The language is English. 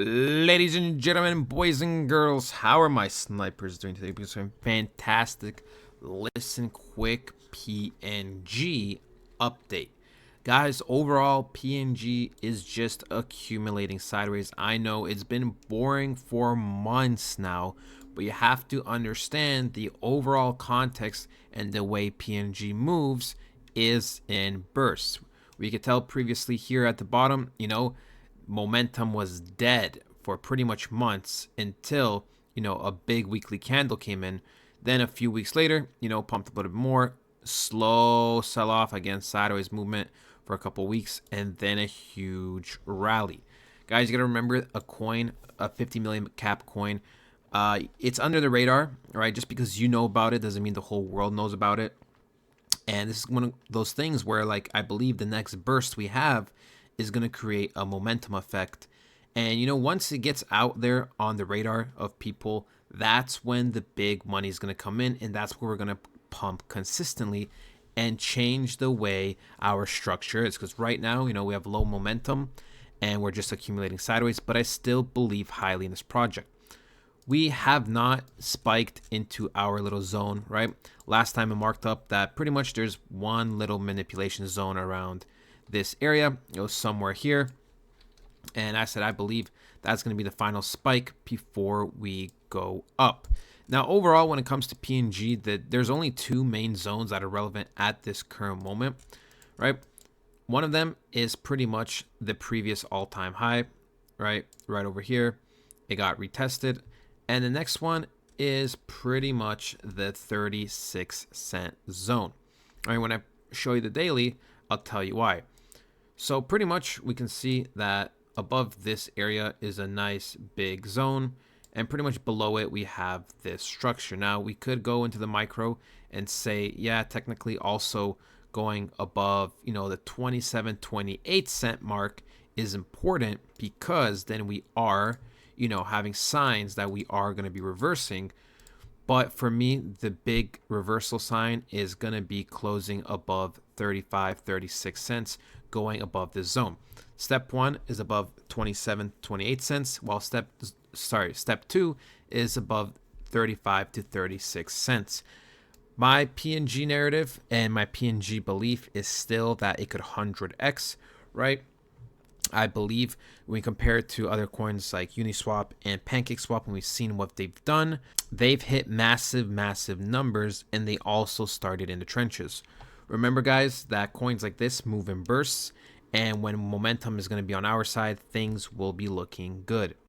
Ladies and gentlemen, boys and girls, how are my snipers doing today? Because I'm fantastic. Listen, quick PNG update. Guys, overall, PNG is just accumulating sideways. I know it's been boring for months now, but you have to understand the overall context and the way PNG moves is in bursts. We could tell previously here at the bottom, momentum was dead for pretty much months until, a big weekly candle came in. Then a few weeks later, pumped a little bit more, slow sell off, again, sideways movement for a couple weeks, and then a huge rally. Guys, you gotta remember a coin, a 50 million cap coin, it's under the radar, right? Just because you know about it doesn't mean the whole world knows about it. And this is one of those things where, like, I believe the next burst we have is going to create a momentum effect. And, once it gets out there on the radar of people, that's when the big money is going to come in. And that's where we're going to pump consistently and change the way our structure is. Because right now, we have low momentum and we're just accumulating sideways. But I still believe highly in this project. We have not spiked into our little zone, right? Last time I marked up that pretty much there's one little manipulation zone around this area. It was somewhere here. And I said, I believe that's going to be the final spike before we go up. Now, overall, when it comes to PNG, there's only two main zones that are relevant at this current moment, right? One of them is pretty much the previous all-time high, right over here. It got retested. And the next one is pretty much the 36-cent zone. All right, when I show you the daily, I'll tell you why. So pretty much we can see that above this area is a nice big zone. And pretty much below it, we have this structure. Now, we could go into the micro and say, yeah, technically also going above, the 27-28 cent mark is important because then we are having signs that we are going to be reversing. But for me, the big reversal sign is going to be closing above 35-36 cents, going above this zone. Step one is above 27-28 cents, while step two is above 35-36 cents. My PNG narrative and my PNG belief is still that it could 100x, right? I believe when we compare it to other coins like Uniswap and PancakeSwap, and we've seen what they've done, they've hit massive numbers, and they also started in the trenches. Remember, guys, that coins like this move in bursts, and when momentum is going to be on our side, things will be looking good.